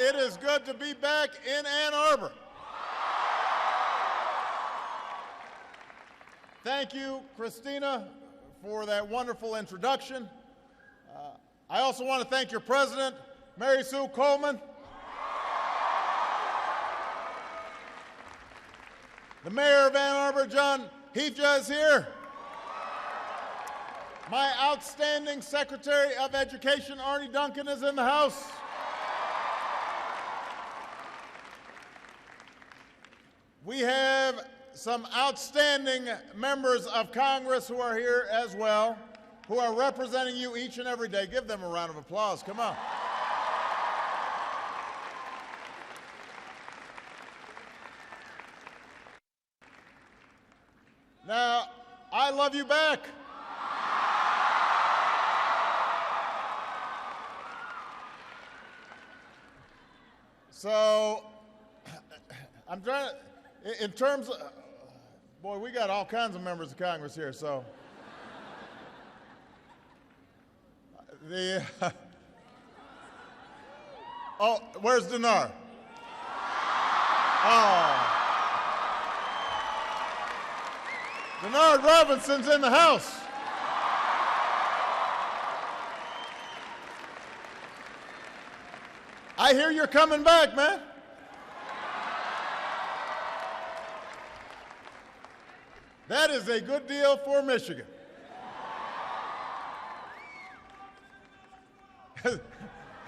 it is good to be back in Ann Arbor. Thank you, Christina, for that wonderful introduction. I also want to thank your president, Mary Sue Coleman, the mayor of Ann Arbor, John Heefja, is here. My outstanding Secretary of Education, Arnie Duncan, is in the house. We have some outstanding members of Congress who are here as well, who are representing you each and every day. Give them a round of applause. Come on. Now, I love you back. So, I'm trying to, in terms of, boy, we got all kinds of members of Congress here, so. Oh, where's Dinar? Oh. Denard Robinson's in the house. I hear you're coming back, man. That is a good deal for Michigan.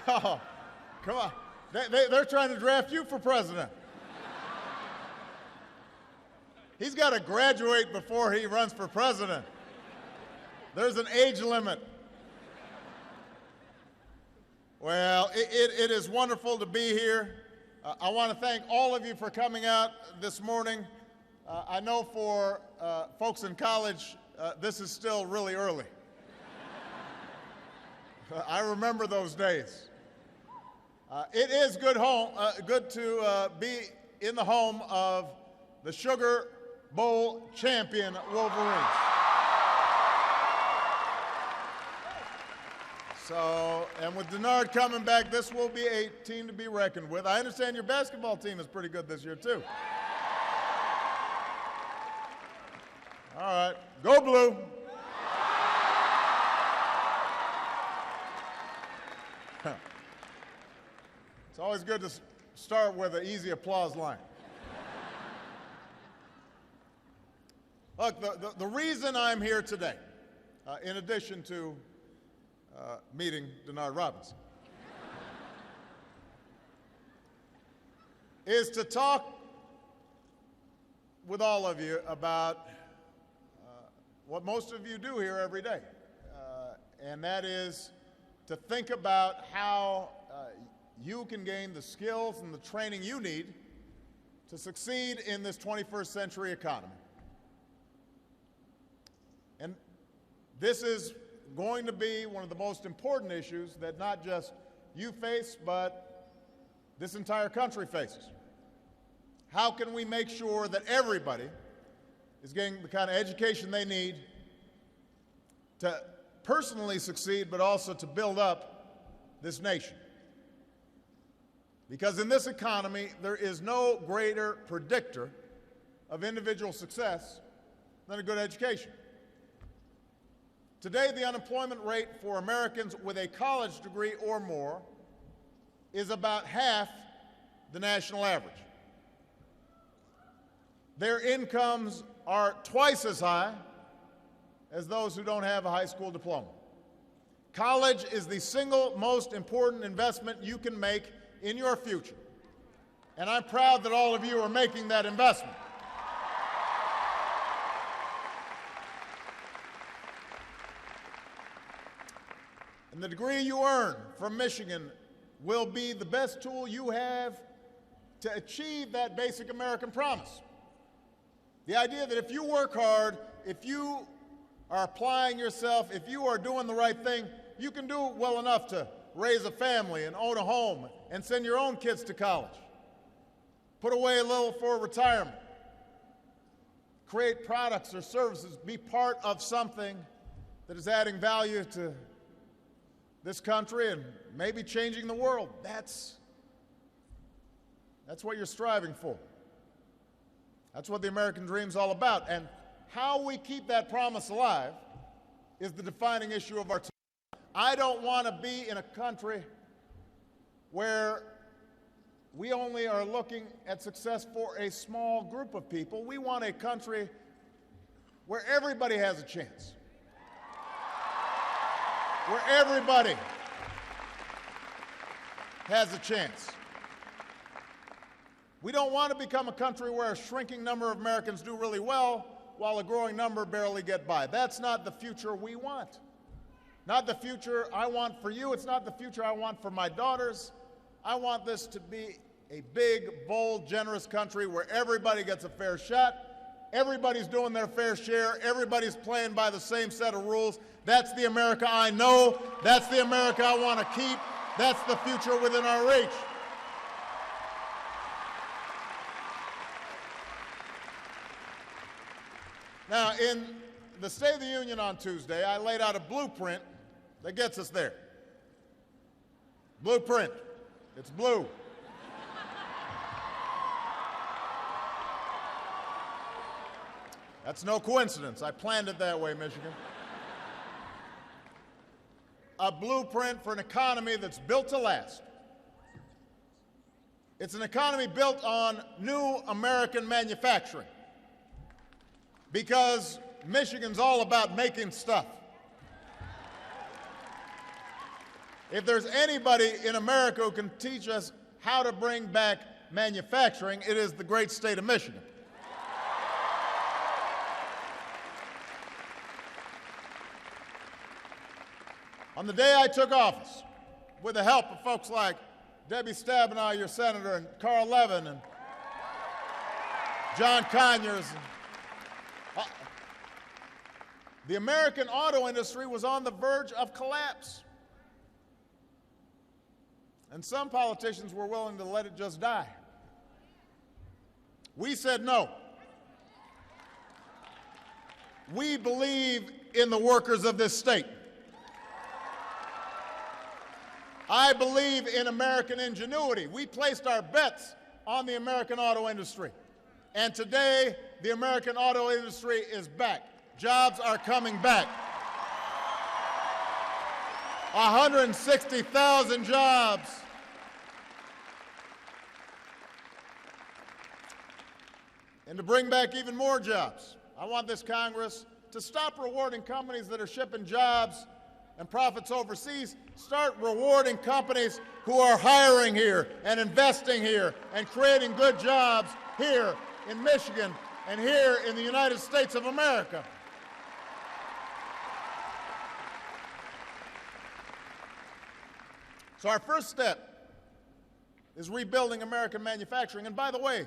Oh, come on. They're trying to draft you for president. He's got to graduate before he runs for president. There's an age limit. Well, it is wonderful to be here. I want to thank all of you for coming out this morning. I know for folks in college, this is still really early. I remember those days. It is good to be in the home of the Sugar Bowl champion Wolverines. So, and with Denard coming back, this will be a team to be reckoned with. I understand your basketball team is pretty good this year, too. All right, go Blue. It's always good to start with an easy applause line. Look, the reason I'm here today, in addition to meeting Denard Robinson, is to talk with all of you about what most of you do here every day, and that is to think about how you can gain the skills and the training you need to succeed in this 21st century economy. And this is going to be one of the most important issues that not just you face, but this entire country faces. How can we make sure that everybody is getting the kind of education they need to personally succeed, but also to build up this nation? Because in this economy, there is no greater predictor of individual success than a good education. Today, the unemployment rate for Americans with a college degree or more is about half the national average. Their incomes are twice as high as those who don't have a high school diploma. College is the single most important investment you can make in your future. And I'm proud that all of you are making that investment. And the degree you earn from Michigan will be the best tool you have to achieve that basic American promise. The idea that if you work hard, if you are applying yourself, if you are doing the right thing, you can do it well enough to raise a family and own a home and send your own kids to college. Put away a little for retirement. Create products or services, be part of something that is adding value to this country and maybe changing the world. That's That's what you're striving for. That's what the American dream's all about. And how we keep that promise alive is the defining issue of our time. I don't want to be in a country where we only are looking at success for a small group of people. We want a country where everybody has a chance. Where everybody has a chance. We don't want to become a country where a shrinking number of Americans do really well while a growing number barely get by. That's not the future we want. Not the future I want for you. It's not the future I want for my daughters. I want this to be a big, bold, generous country where everybody gets a fair shot. Everybody's doing their fair share. Everybody's playing by the same set of rules. That's the America I know. That's the America I want to keep. That's the future within our reach. Now, in the State of the Union on Tuesday, I laid out a blueprint that gets us there. Blueprint. It's blue. That's no coincidence. I planned it that way, Michigan. A blueprint for an economy that's built to last. It's an economy built on new American manufacturing, because Michigan's all about making stuff. If there's anybody in America who can teach us how to bring back manufacturing, it is the great state of Michigan. On the day I took office, with the help of folks like Debbie Stabenow, your senator, and Carl Levin, and John Conyers, the American auto industry was on the verge of collapse. And some politicians were willing to let it just die. We said no. We believe in the workers of this state. I believe in American ingenuity. We placed our bets on the American auto industry. And today, the American auto industry is back. Jobs are coming back. 160,000 jobs. And to bring back even more jobs, I want this Congress to stop rewarding companies that are shipping jobs and profits overseas. Start rewarding companies who are hiring here and investing here and creating good jobs here in Michigan and here in the United States of America. So our first step is rebuilding American manufacturing. And by the way,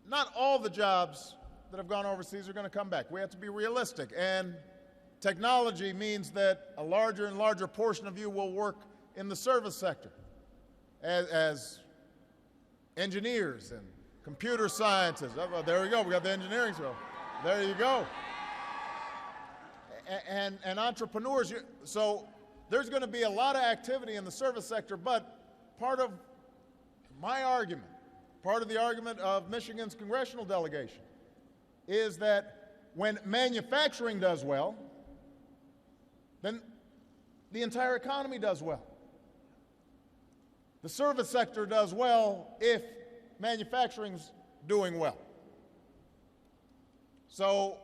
not all the jobs that have gone overseas are going to come back. We have to be realistic. And technology means that a larger and larger portion of you will work in the service sector as engineers and computer scientists. Oh, there we go. We got the engineering show. There you go. And entrepreneurs. So there's going to be a lot of activity in the service sector, but part of my argument, part of the argument of Michigan's congressional delegation, is that when manufacturing does well, then the entire economy does well. The service sector does well if manufacturing's doing well. So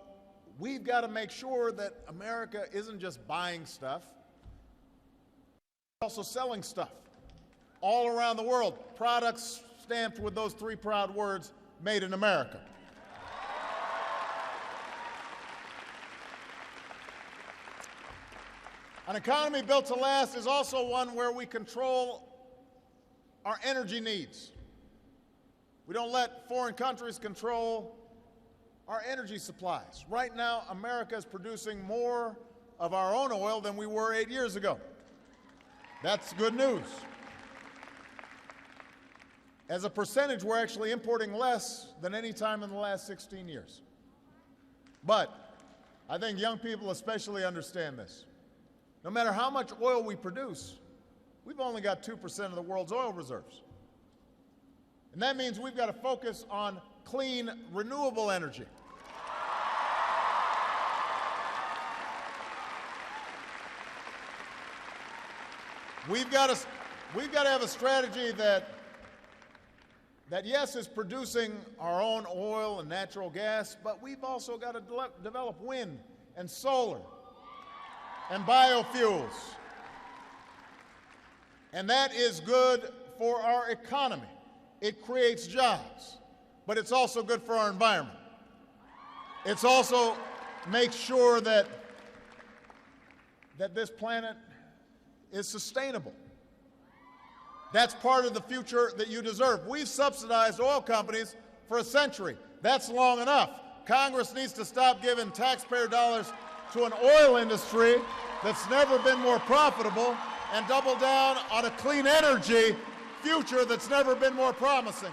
we've got to make sure that America isn't just buying stuff, also selling stuff all around the world. Products stamped with those three proud words, made in America. An economy built to last is also one where we control our energy needs. We don't let foreign countries control our energy supplies. Right now, America is producing more of our own oil than we were 8 years ago. That's good news. As a percentage, we're actually importing less than any time in the last 16 years. But I think young people especially understand this. No matter how much oil we produce, we've only got 2% of the world's oil reserves. And that means we've got to focus on clean, renewable energy. We've got to have a strategy that yes, is producing our own oil and natural gas, but we've also got to develop wind and solar and biofuels. And that is good for our economy. It creates jobs, but it's also good for our environment. It's also makes sure that this planet is sustainable. That's part of the future that you deserve. We've subsidized oil companies for a century. That's long enough. Congress needs to stop giving taxpayer dollars to an oil industry that's never been more profitable and double down on a clean energy future that's never been more promising.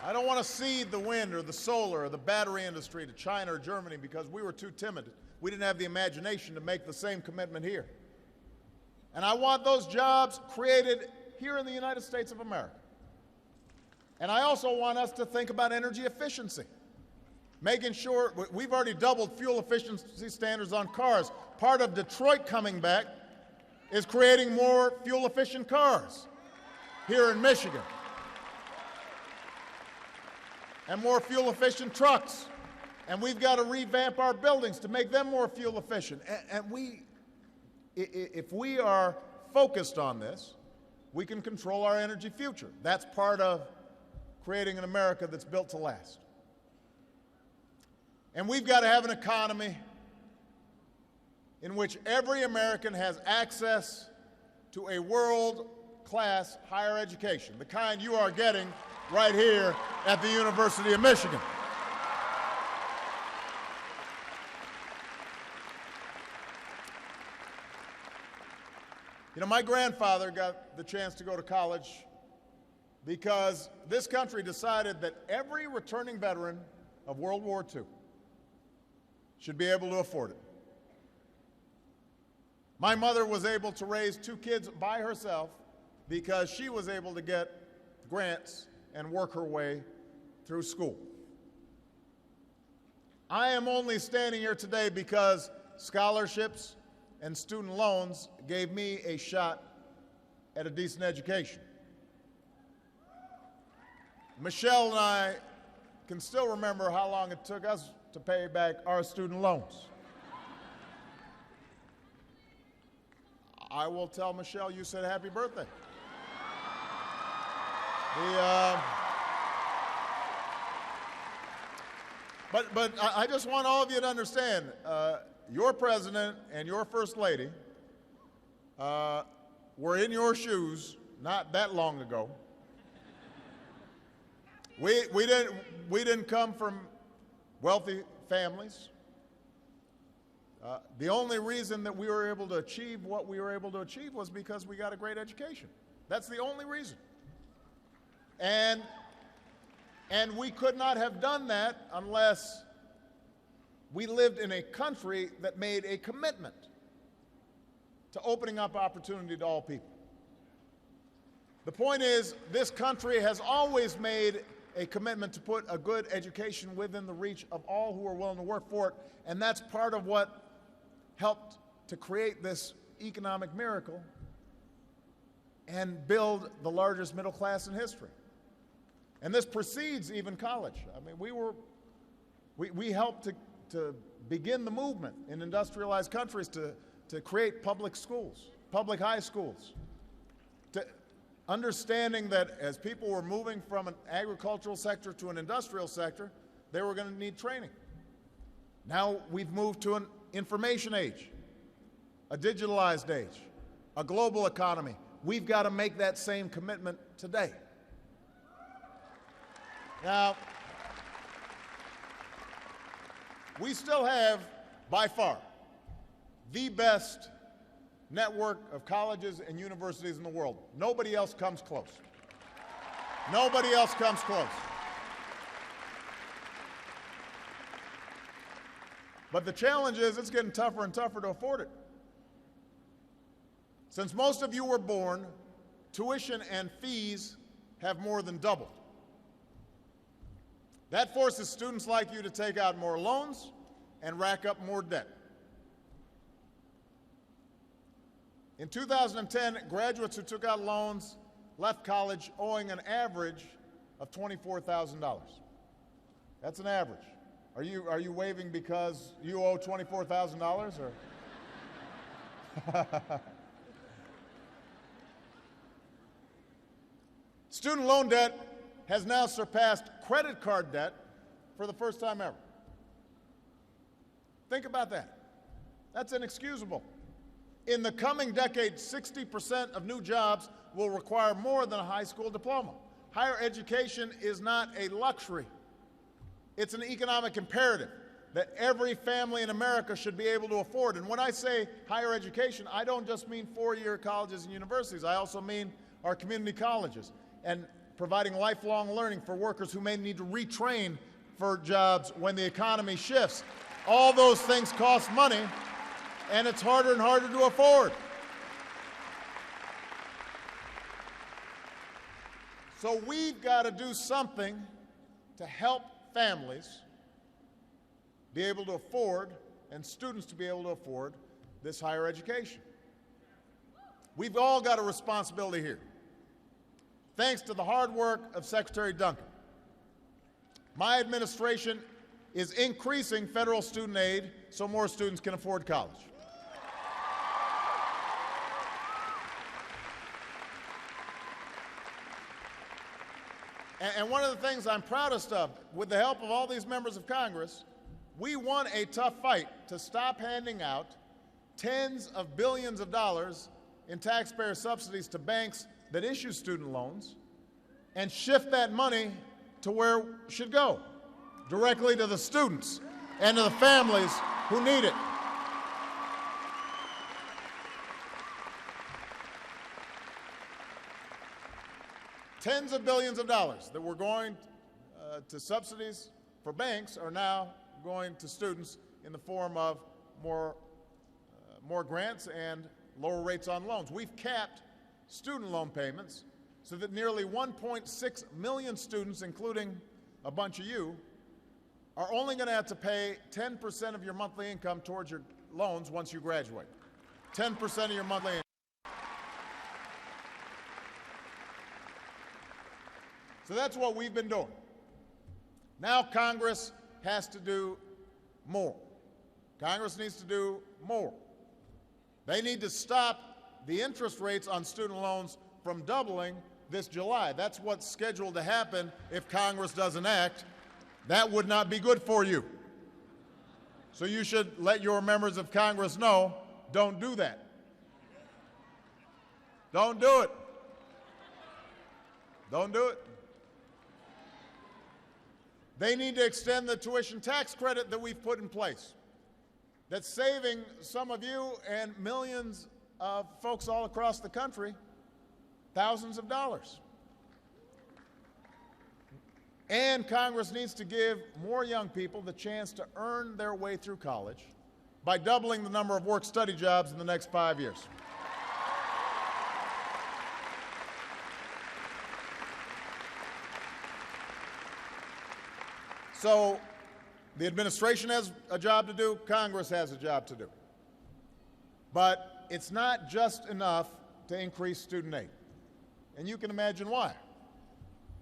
I don't want to cede the wind or the solar or the battery industry to China or Germany because we were too timid. We didn't have the imagination to make the same commitment here. And I want those jobs created here in the United States of America. And I also want us to think about energy efficiency, making sure we've already doubled fuel efficiency standards on cars. Part of Detroit coming back is creating more fuel-efficient cars here in Michigan, and more fuel-efficient trucks. And we've got to revamp our buildings to make them more fuel-efficient. And if we are focused on this, we can control our energy future. That's part of creating an America that's built to last. And we've got to have an economy in which every American has access to a world-class higher education, the kind you are getting right here at the University of Michigan. You know, my grandfather got the chance to go to college because this country decided that every returning veteran of World War II should be able to afford it. My mother was able to raise 2 kids by herself because she was able to get grants and work her way through school. I am only standing here today because scholarships and student loans gave me a shot at a decent education. Michelle and I can still remember how long it took us to pay back our student loans. I will tell Michelle you said happy birthday. But I just want all of you to understand, your president and your first lady were in your shoes not that long ago. We didn't come from wealthy families. The only reason that we were able to achieve what we were able to achieve was because we got a great education. That's the only reason. And we could not have done that unless we lived in a country that made a commitment to opening up opportunity to all people. The point is, this country has always made a commitment to put a good education within the reach of all who are willing to work for it, and that's part of what helped to create this economic miracle and build the largest middle class in history. And this precedes even college. I mean, we helped to begin the movement in industrialized countries to create public schools, public high schools, to understanding that as people were moving from an agricultural sector to an industrial sector, they were going to need training. Now we've moved to an information age, a digitalized age, a global economy. We've got to make that same commitment today. Now, we still have, by far, the best network of colleges and universities in the world. Nobody else comes close. Nobody else comes close. But the challenge is it's getting tougher and tougher to afford it. Since most of you were born, tuition and fees have more than doubled. That forces students like you to take out more loans and rack up more debt. In 2010, graduates who took out loans left college owing an average of $24,000. That's an average. Are you waving because you owe $24,000 or? Student loan debt has now surpassed credit card debt for the first time ever. Think about that. That's inexcusable. In the coming decade, 60% of new jobs will require more than a high school diploma. Higher education is not a luxury. It's an economic imperative that every family in America should be able to afford. And when I say higher education, I don't just mean four-year colleges and universities. I also mean our community colleges and providing lifelong learning for workers who may need to retrain for jobs when the economy shifts. All those things cost money, and it's harder and harder to afford. So we've got to do something to help families be able to afford and students to be able to afford this higher education. We've all got a responsibility here. Thanks to the hard work of Secretary Duncan, my administration is increasing federal student aid so more students can afford college. And one of the things I'm proudest of, with the help of all these members of Congress, we won a tough fight to stop handing out tens of billions of dollars in taxpayer subsidies to banks that issue student loans and shift that money to where it should go, directly to the students and to the families who need it. Tens of billions of dollars that were going to subsidies for banks are now going to students in the form of more grants and lower rates on loans. We've capped student loan payments so that nearly 1.6 million students, including a bunch of you, are only going to have to pay 10% of your monthly income towards your loans once you graduate. 10% of your monthly income. So that's what we've been doing. Now Congress has to do more. Congress needs to do more. They need to stop the interest rates on student loans from doubling this July. That's what's scheduled to happen if Congress doesn't act. That would not be good for you. So you should let your members of Congress know, don't do that. Don't do it. Don't do it. They need to extend the tuition tax credit that we've put in place. That's saving some of you and millions of folks all across the country thousands of dollars. And Congress needs to give more young people the chance to earn their way through college by doubling the number of work-study jobs in the next 5 years. So the administration has a job to do, Congress has a job to do. But it's not just enough to increase student aid. And you can imagine why.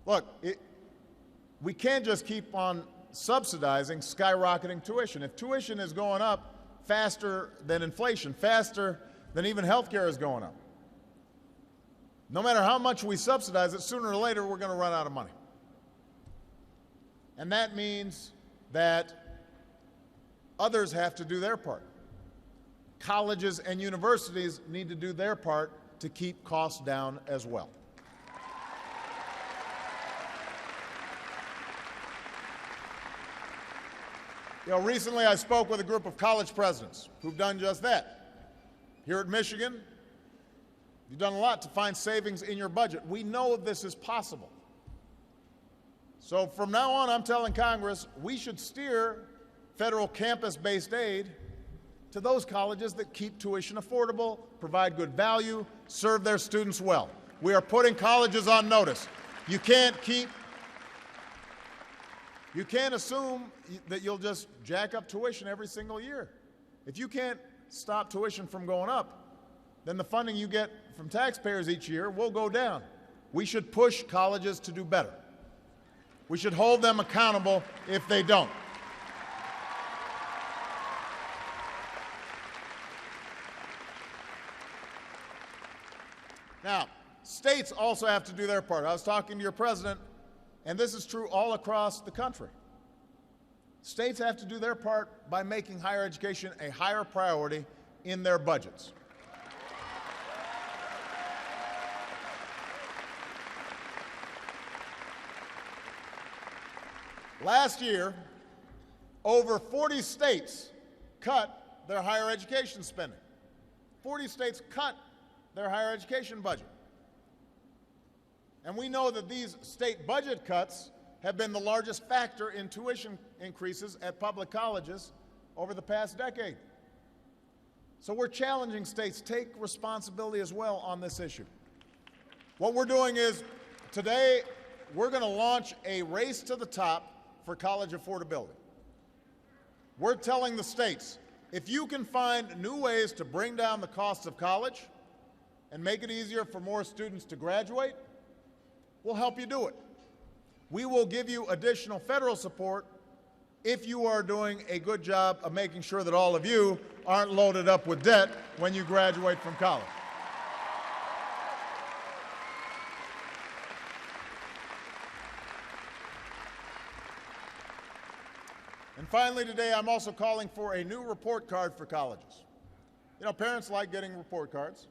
Look, we can't just keep on subsidizing skyrocketing tuition. If tuition is going up faster than inflation, faster than even health care is going up, no matter how much we subsidize it, sooner or later we're going to run out of money. And that means that others have to do their part. Colleges and universities need to do their part to keep costs down as well. You know, recently I spoke with a group of college presidents who've done just that. Here at Michigan, you've done a lot to find savings in your budget. We know this is possible. So from now on, I'm telling Congress we should steer federal campus-based aid to those colleges that keep tuition affordable, provide good value, serve their students well. We are putting colleges on notice. You can't assume that you'll just jack up tuition every single year. If you can't stop tuition from going up, then the funding you get from taxpayers each year will go down. We should push colleges to do better. We should hold them accountable if they don't. Now, states also have to do their part. I was talking to your president, and this is true all across the country. States have to do their part by making higher education a higher priority in their budgets. Last year, over 40 states cut their higher education spending. 40 states cut their higher education budget. And we know that these state budget cuts have been the largest factor in tuition increases at public colleges over the past decade. So we're challenging states to take responsibility as well on this issue. What we're doing is, today, we're going to launch a race to the top for college affordability. We're telling the states, if you can find new ways to bring down the cost of college and make it easier for more students to graduate, we'll help you do it. We will give you additional federal support if you are doing a good job of making sure that all of you aren't loaded up with debt when you graduate from college. And finally today, I'm also calling for a new report card for colleges. You know, parents like getting report cards.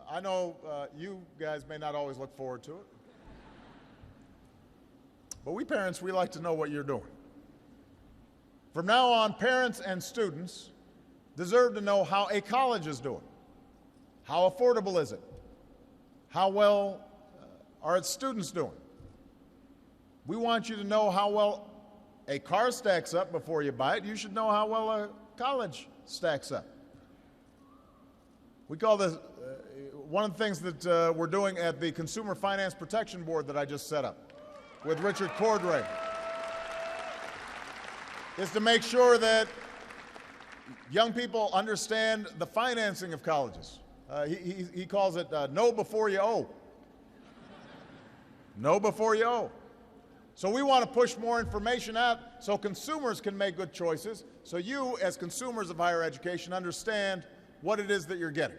I know you guys may not always look forward to it. But we parents, we like to know what you're doing. From now on, parents and students deserve to know how a college is doing. How affordable is it? How well are its students doing? We want you to know how well a car stacks up before you buy it. You should know how well a college stacks up. We call this, one of the things that we're doing at the Consumer Finance Protection Board that I just set up with Richard Cordray is to make sure that young people understand the financing of colleges. He calls it know before you owe. Know before you owe. So we want to push more information out so consumers can make good choices, so you, as consumers of higher education, understand what it is that you're getting.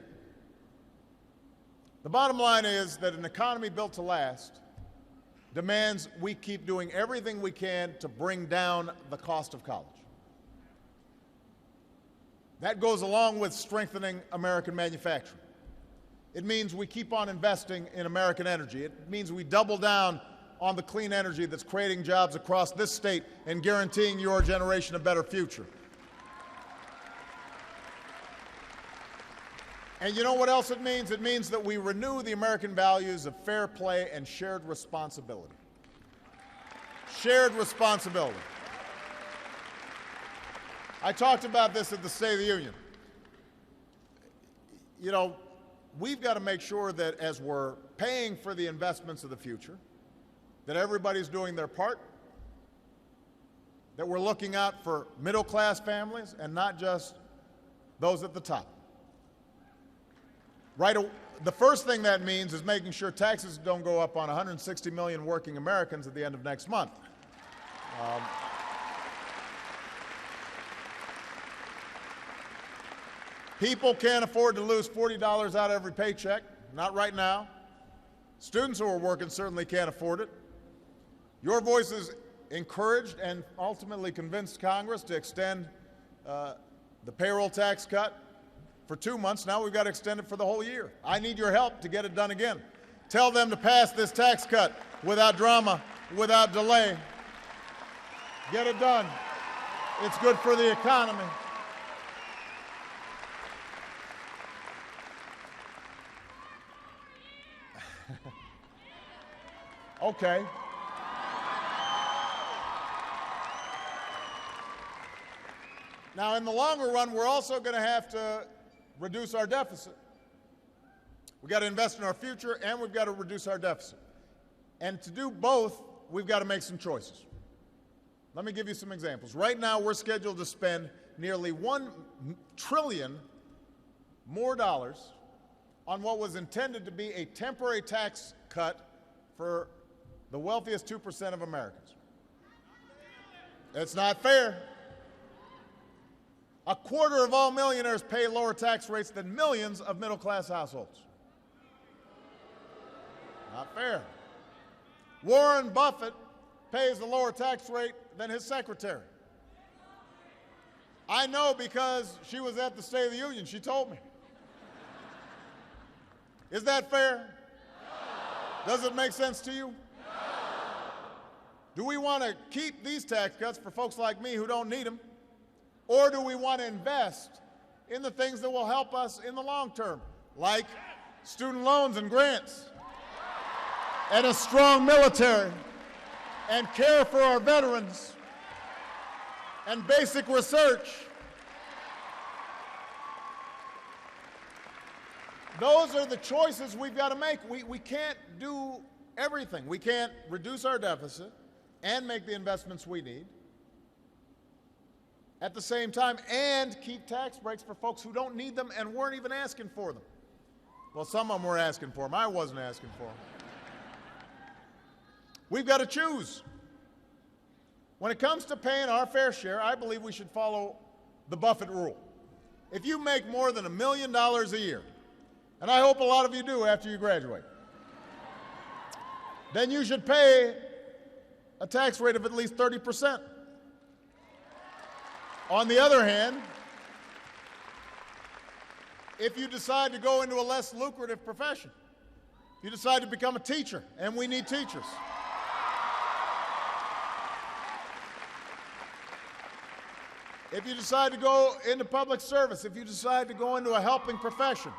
The bottom line is that an economy built to last demands we keep doing everything we can to bring down the cost of college. That goes along with strengthening American manufacturing. It means we keep on investing in American energy. It means we double down on the clean energy that's creating jobs across this state and guaranteeing your generation a better future. And you know what else it means? It means that we renew the American values of fair play and shared responsibility. Shared responsibility. I talked about this at the State of the Union. You know, we've got to make sure that as we're paying for the investments of the future, that everybody's doing their part, that we're looking out for middle-class families and not just those at the top. Right, the first thing that means is making sure taxes don't go up on 160 million working Americans at the end of next month. People can't afford to lose $40 out of every paycheck, not right now. Students who are working certainly can't afford it. Your voices encouraged and ultimately convinced Congress to extend the payroll tax cut for 2 months. Now we've got to extend it for the whole year. I need your help to get it done again. Tell them to pass this tax cut without drama, without delay. Get it done. It's good for the economy. Now, in the longer run, we're also going to have to reduce our deficit. We've got to invest in our future, and we've got to reduce our deficit. And to do both, we've got to make some choices. Let me give you some examples. Right now, we're scheduled to spend nearly $1 trillion more dollars on what was intended to be a temporary tax cut for the wealthiest 2% of Americans. It's not fair. A quarter of all millionaires pay lower tax rates than millions of middle-class households. Not fair. Warren Buffett pays a lower tax rate than his secretary. I know because she was at the State of the Union. She told me. Is that fair? No. Does it make sense to you? No. Do we want to keep these tax cuts for folks like me who don't need them? Or do we want to invest in the things that will help us in the long term, like student loans and grants, and a strong military, and care for our veterans, and basic research? Those are the choices we've got to make. We can't do everything. We can't reduce our deficit and make the investments we need at the same time and keep tax breaks for folks who don't need them and weren't even asking for them. Well, some of them were asking for them. I wasn't asking for them. We've got to choose. When it comes to paying our fair share, I believe we should follow the Buffett rule. If you make more than $1 million a year, and I hope a lot of you do after you graduate, then you should pay a tax rate of at least 30%. On the other hand, if you decide to go into a less lucrative profession, you decide to become a teacher, and we need teachers. If you decide to go into public service, if you decide to go into a helping profession,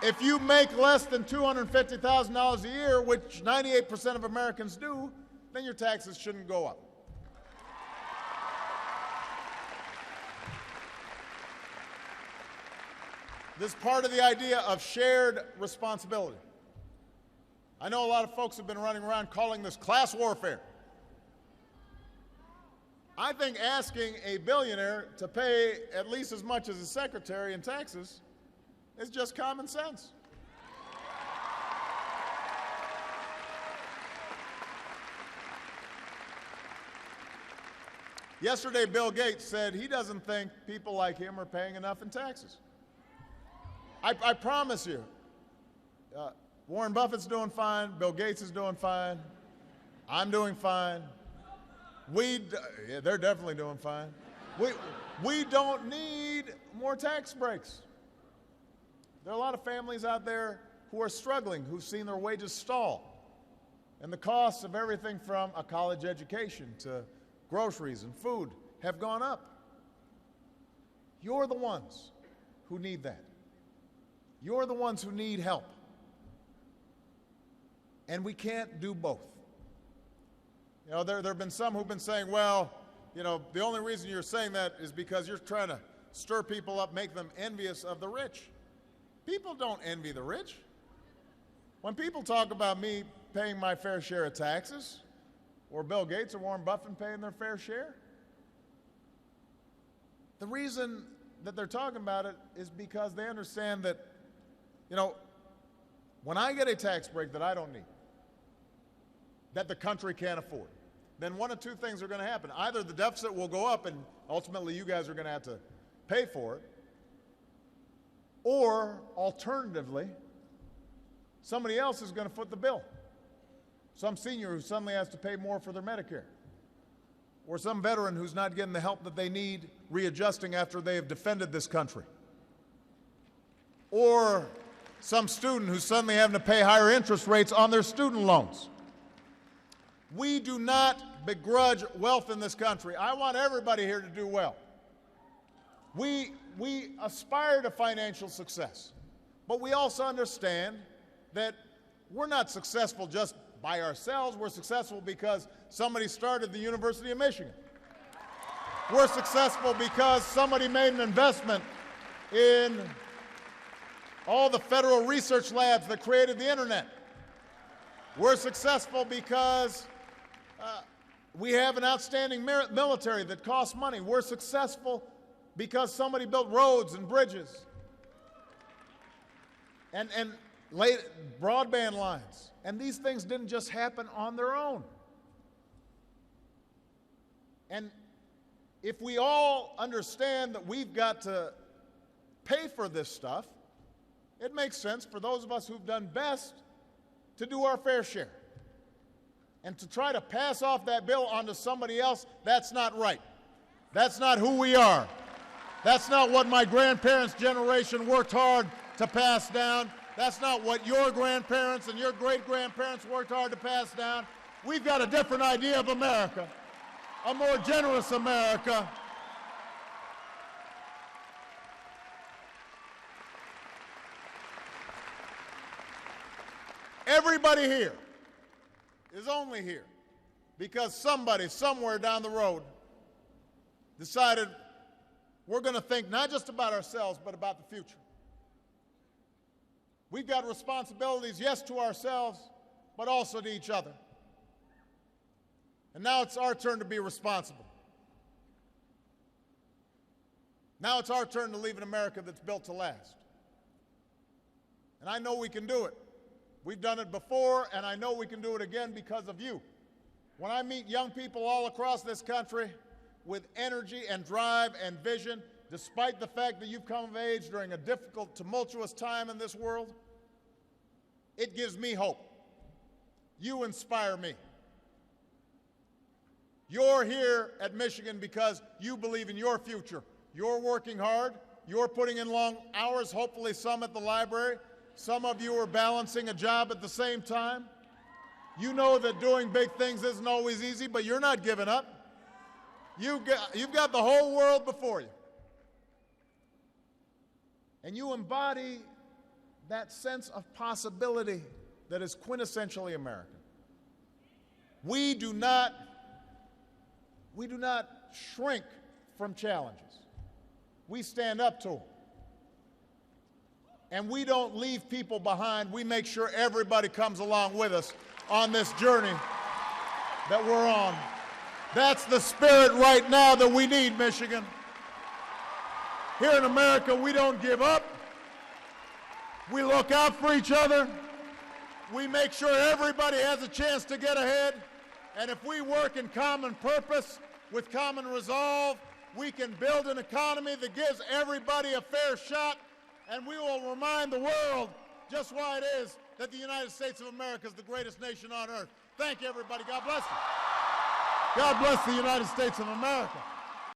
if you make less than $250,000 a year, which 98% of Americans do, then your taxes shouldn't go up. This is part of the idea of shared responsibility. I know a lot of folks have been running around calling this class warfare. I think asking a billionaire to pay at least as much as his secretary in taxes is just common sense. Yesterday, Bill Gates said he doesn't think people like him are paying enough in taxes. I promise you, Warren Buffett's doing fine, Bill Gates is doing fine, I'm doing fine. They're definitely doing fine. We don't need more tax breaks. There are a lot of families out there who are struggling, who've seen their wages stall. And the costs of everything from a college education to groceries and food have gone up. You're the ones who need that. You're the ones who need help. And we can't do both. You know, there have been some who've been saying, well, you know, the only reason you're saying that is because you're trying to stir people up, make them envious of the rich. People don't envy the rich. When people talk about me paying my fair share of taxes, or Bill Gates or Warren Buffett paying their fair share, the reason that they're talking about it is because they understand that, you know, when I get a tax break that I don't need, that the country can't afford, then one of two things are going to happen. Either the deficit will go up and ultimately you guys are going to have to pay for it, or alternatively, somebody else is going to foot the bill. Some senior who suddenly has to pay more for their Medicare, or some veteran who's not getting the help that they need readjusting after they have defended this country, or some student who's suddenly having to pay higher interest rates on their student loans. We do not begrudge wealth in this country. I want everybody here to do well. We aspire to financial success, but we also understand that we're not successful just by ourselves. We're successful because somebody started the University of Michigan. We're successful because somebody made an investment in all the federal research labs that created the internet. We're successful because we have an outstanding military that costs money. We're successful because somebody built roads and bridges and laid broadband lines. And these things didn't just happen on their own. And if we all understand that we've got to pay for this stuff, it makes sense for those of us who've done best to do our fair share. And to try to pass off that bill onto somebody else, that's not right. That's not who we are. That's not what my grandparents' generation worked hard to pass down. That's not what your grandparents and your great-grandparents worked hard to pass down. We've got a different idea of America, a more generous America. Everybody here is only here because somebody somewhere down the road decided we're going to think not just about ourselves, but about the future. We've got responsibilities, yes, to ourselves, but also to each other. And now it's our turn to be responsible. Now it's our turn to leave an America that's built to last. And I know we can do it. We've done it before, and I know we can do it again because of you. When I meet young people all across this country with energy and drive and vision, despite the fact that you've come of age during a difficult, tumultuous time in this world, it gives me hope. You inspire me. You're here at Michigan because you believe in your future. You're working hard. You're putting in long hours, hopefully some at the library. Some of you are balancing a job at the same time. You know that doing big things isn't always easy, but you're not giving up. You've got the whole world before you. And you embody that sense of possibility that is quintessentially American. We do not shrink from challenges. We stand up to them. And we don't leave people behind. We make sure everybody comes along with us on this journey that we're on. That's the spirit right now that we need, Michigan. Here in America, we don't give up. We look out for each other. We make sure everybody has a chance to get ahead. And if we work in common purpose, with common resolve, we can build an economy that gives everybody a fair shot, and we will remind the world just why it is that the United States of America is the greatest nation on earth. Thank you, everybody. God bless you. God bless the United States of America.